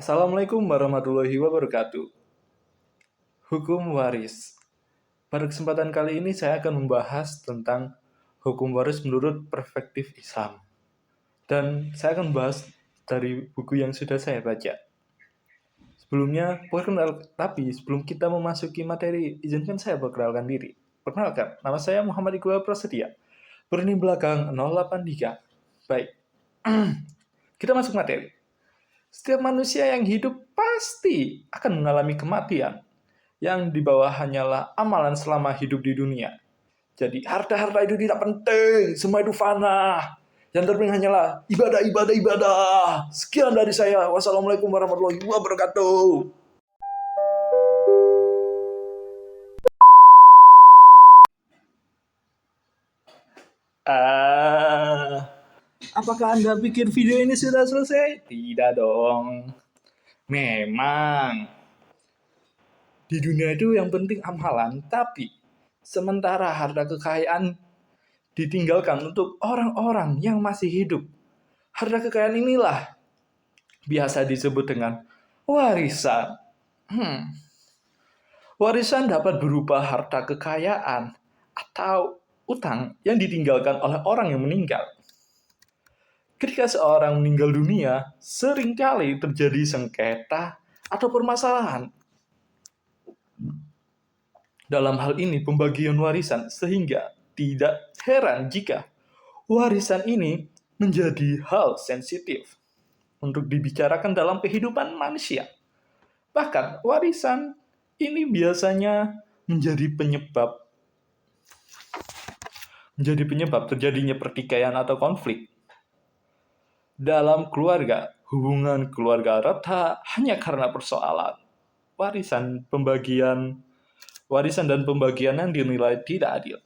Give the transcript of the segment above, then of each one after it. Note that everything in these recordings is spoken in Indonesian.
Assalamualaikum warahmatullahi wabarakatuh. Hukum waris. Pada kesempatan kali ini saya akan membahas tentang hukum waris menurut perspektif Islam. Dan saya akan membahas dari buku yang sudah saya baca. Tapi sebelum kita memasuki materi, izinkan saya perkenalkan diri. Perkenalkan, nama saya Muhammad Iqbal Prasetya. Berni belakang 083. Baik, kita masuk materi. Setiap manusia yang hidup pasti akan mengalami kematian. Yang di bawah hanyalah amalan selama hidup di dunia. Jadi harta-harta itu tidak penting, semua itu fana. Yang terpenting hanyalah ibadah. Sekian dari saya. Wassalamualaikum warahmatullahi wabarakatuh. Apakah Anda pikir video ini sudah selesai? Tidak dong. Memang di dunia itu yang penting amalan, tapi sementara harta kekayaan ditinggalkan untuk orang-orang yang masih hidup. Harta kekayaan inilah biasa disebut dengan warisan. Warisan dapat berupa harta kekayaan atau utang yang ditinggalkan oleh orang yang meninggal. Ketika seorang meninggal dunia, seringkali terjadi sengketa atau permasalahan dalam hal ini pembagian warisan, sehingga tidak heran jika warisan ini menjadi hal sensitif untuk dibicarakan dalam kehidupan manusia. Bahkan warisan ini biasanya menjadi penyebab terjadinya pertikaian atau konflik dalam keluarga. Hubungan keluarga retak hanya karena persoalan warisan dan pembagian yang dinilai tidak adil.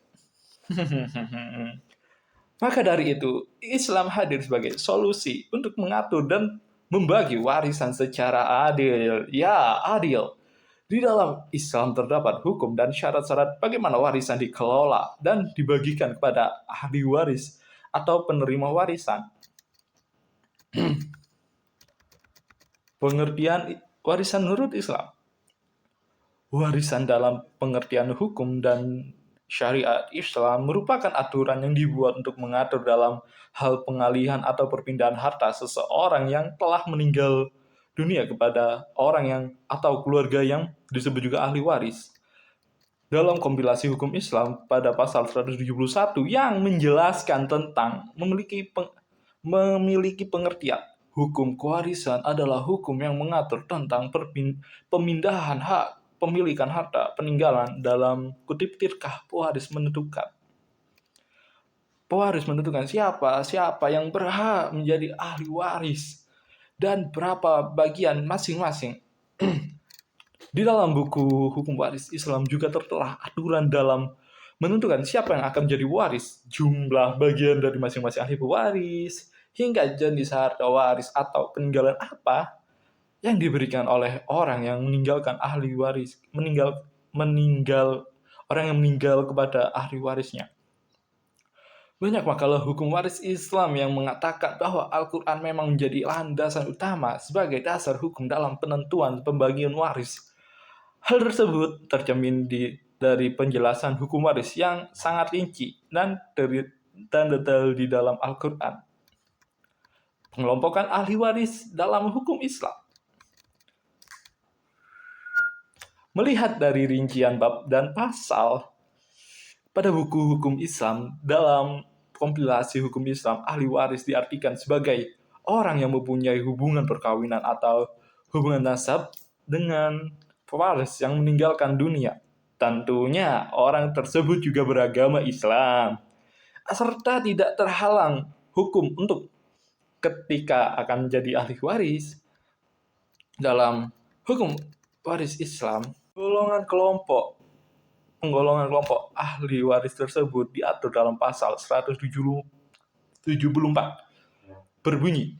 Maka dari itu, Islam hadir sebagai solusi untuk mengatur dan membagi warisan secara adil. Ya, adil. Di dalam Islam terdapat hukum dan syarat-syarat bagaimana warisan dikelola dan dibagikan kepada ahli waris atau penerima warisan. Pengertian warisan menurut Islam. Warisan dalam pengertian hukum dan syariat Islam merupakan aturan yang dibuat untuk mengatur dalam hal pengalihan atau perpindahan harta seseorang yang telah meninggal dunia kepada orang yang atau keluarga yang disebut juga ahli waris. Dalam kompilasi hukum Islam pada pasal 171 yang menjelaskan tentang memiliki pengertian. Hukum kewarisan adalah hukum yang mengatur tentang pemindahan hak pemilikan harta peninggalan dalam kutip tirkah. Pewaris menentukan siapa yang berhak menjadi ahli waris dan berapa bagian masing-masing. Di dalam buku hukum waris Islam juga tertera aturan dalam menentukan siapa yang akan menjadi waris, jumlah bagian dari masing-masing ahli pewaris, hingga jenis harta waris atau peninggalan apa yang diberikan oleh orang yang meninggalkan ahli waris, orang yang meninggal kepada ahli warisnya. Banyak makalah hukum waris Islam yang mengatakan bahwa Al-Quran memang menjadi landasan utama sebagai dasar hukum dalam penentuan pembagian waris. Hal tersebut tercermin dari penjelasan hukum waris yang sangat rinci dan detail di dalam Al-Quran. Pengelompokan ahli waris dalam hukum Islam. Melihat dari rincian bab dan pasal pada buku hukum Islam, dalam kompilasi hukum Islam, ahli waris diartikan sebagai orang yang mempunyai hubungan perkawinan atau hubungan nasab dengan pewaris yang meninggalkan dunia. Tentunya orang tersebut juga beragama Islam, serta tidak terhalang hukum untuk ketika akan menjadi ahli waris. Dalam hukum waris Islam, penggolongan kelompok ahli waris tersebut diatur dalam pasal 174 berbunyi,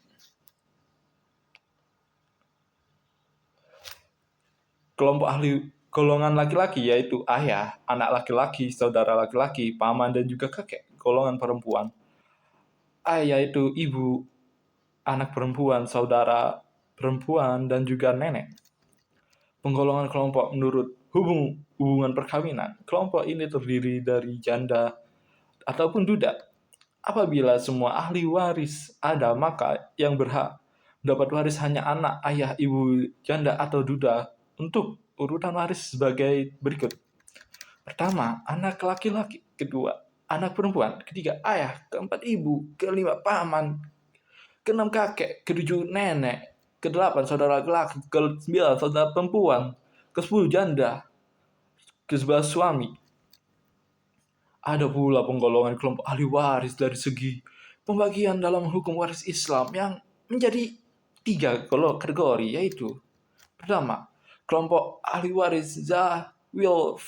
kelompok ahli golongan laki-laki yaitu ayah, anak laki-laki, saudara laki-laki, paman dan juga kakek. Golongan perempuan, ayah yaitu ibu, anak perempuan, saudara perempuan, dan juga nenek. Penggolongan kelompok menurut hubungan perkawinan. Kelompok ini terdiri dari janda ataupun duda. Apabila semua ahli waris ada, maka yang berhak dapat waris hanya anak, ayah, ibu, janda, atau duda. Untuk urutan waris sebagai berikut. Pertama, anak laki-laki. Kedua, anak perempuan. Ketiga, ayah. Keempat, ibu. Kelima, paman. Keenam, kakek. Ketujuh, nenek. Kedelapan, saudara laki-laki. Kesembilan, saudara perempuan. Kesepuluh, janda. Kesebelas, suami. Ada pula penggolongan kelompok ahli waris dari segi pembagian dalam hukum waris Islam yang menjadi 3 kategori, yaitu pertama, kelompok ahli waris Zawil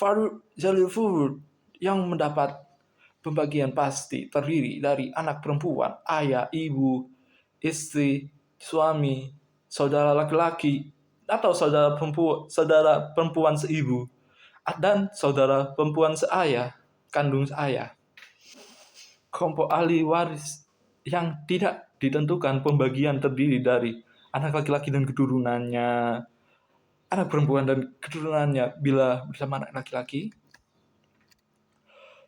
Furud yang mendapat pembagian pasti terdiri dari anak perempuan, ayah, ibu, istri, suami, saudara laki-laki atau saudara perempuan seibu, dan saudara perempuan seayah, kandung seayah. Kelompok ahli waris yang tidak ditentukan pembagian terdiri dari anak laki-laki dan keturunannya, anak perempuan dan keturunannya bila bersama anak laki-laki,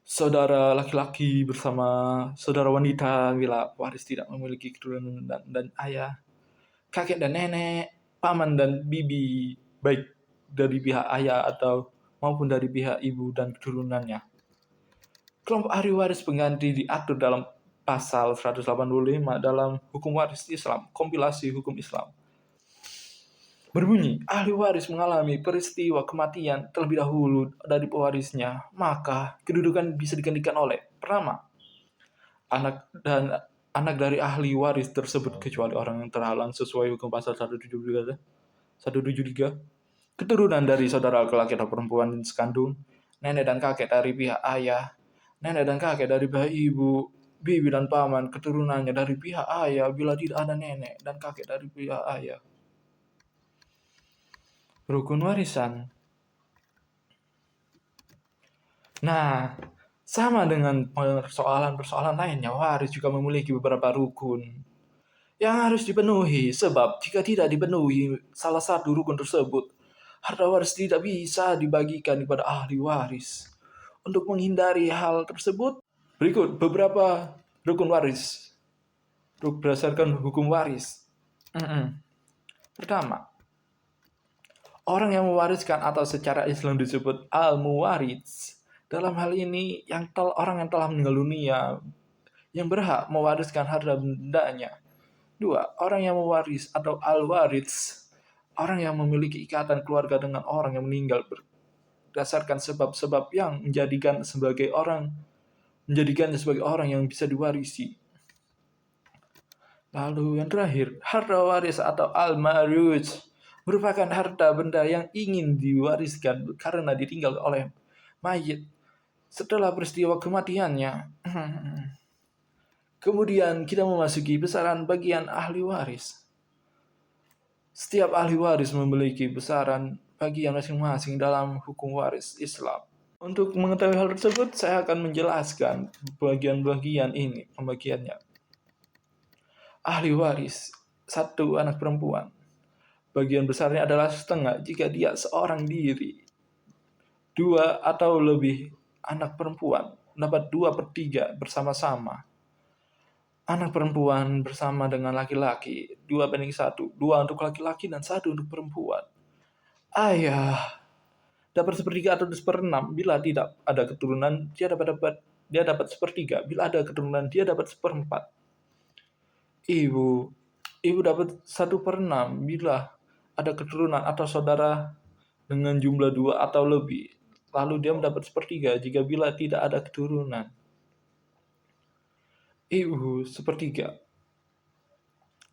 saudara laki-laki bersama saudara wanita bila waris tidak memiliki keturunan dan ayah, kakek dan nenek, paman dan bibi, baik dari pihak ayah atau maupun dari pihak ibu dan keturunannya. Kelompok ahli waris pengganti diatur dalam pasal 185 dalam hukum waris Islam, kompilasi hukum Islam. Berbunyi, ahli waris mengalami peristiwa kematian terlebih dahulu dari pewarisnya, maka kedudukan bisa digantikan oleh pertama, anak dari ahli waris tersebut kecuali orang yang terhalang sesuai hukum pasal 173, keturunan dari saudara laki-laki atau perempuan sekandung, nenek dan kakek dari pihak ayah, nenek dan kakek dari pihak ibu, bibi dan paman keturunannya dari pihak ayah bila tidak ada nenek dan kakek dari pihak ayah. Rukun warisan. Nah, sama dengan persoalan-persoalan lainnya, waris juga memiliki beberapa rukun yang harus dipenuhi, sebab jika tidak dipenuhi salah satu rukun tersebut, harta waris tidak bisa dibagikan kepada ahli waris. Untuk menghindari hal tersebut, berikut beberapa rukun waris berdasarkan hukum waris. Pertama, orang yang mewariskan atau secara Islam disebut al-muwaris. Dalam hal ini, orang yang telah meninggal dunia yang berhak mewariskan harta bendanya. 2. Orang yang mewaris atau al-waris, orang yang memiliki ikatan keluarga dengan orang yang meninggal berdasarkan sebab-sebab yang menjadikannya sebagai orang yang bisa diwarisi. Lalu yang terakhir, harta waris atau al-maruj merupakan harta benda yang ingin diwariskan karena ditinggal oleh mayit setelah peristiwa kematiannya. Kemudian kita memasuki besaran bagian ahli waris. Setiap ahli waris memiliki besaran bagian masing-masing dalam hukum waris Islam. Untuk mengetahui hal tersebut, saya akan menjelaskan bagian-bagian ini, pembagiannya. Ahli waris, 1 anak perempuan. Bagian besarnya adalah setengah jika dia seorang diri. 2 atau lebih anak perempuan dapat 2/3 bersama-sama. Anak perempuan bersama dengan laki-laki 2/1, 2 untuk laki-laki dan 1 untuk perempuan. Ayah dapat 1/3 atau 1/6 bila tidak ada keturunan, dia dapat 1/3. Bila ada keturunan, dia dapat 1/4. Ibu dapat 1/6 bila ada keturunan atau saudara dengan jumlah 2 atau lebih. Lalu dia mendapat 1/3 jika bila tidak ada keturunan. Ibu 1/3.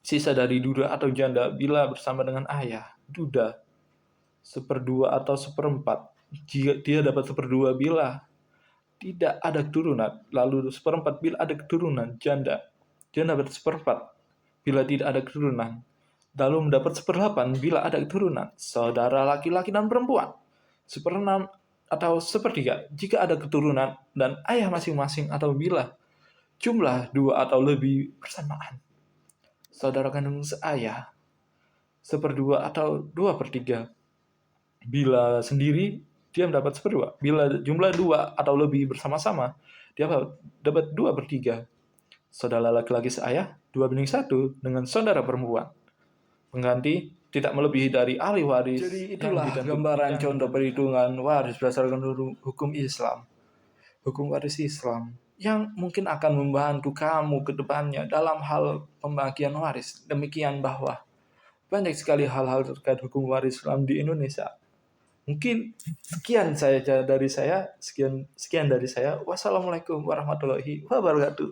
Sisa dari duda atau janda bila bersama dengan ayah. Duda 1/2 atau 1/4. Jika dia dapat 1/2 bila tidak ada keturunan. Lalu 1/4 bila ada keturunan. Janda dia dapat 1/4 bila tidak ada keturunan. Lalu mendapat 1/8 bila ada keturunan. Saudara laki-laki dan perempuan 1/6 atau 1/3 jika ada keturunan dan ayah masing-masing atau bila jumlah 2 atau lebih bersamaan. Saudara kandung seayah 1/2 atau 2/3. Bila sendiri, dia mendapat 1/2. Bila jumlah 2 atau lebih bersama-sama, dia dapat 2/3. Saudara laki-laki seayah 2/1 dengan saudara perempuan. Pengganti tidak melebihi dari ahli waris. Jadi itulah gambaran contoh perhitungan waris berdasarkan hukum Islam. Hukum waris Islam yang mungkin akan membantu kamu ke depannya dalam hal pembagian waris. Demikian bahwa banyak sekali hal-hal terkait hukum waris Islam di Indonesia. Mungkin sekian dari saya. Sekian dari saya. Wassalamualaikum warahmatullahi wabarakatuh.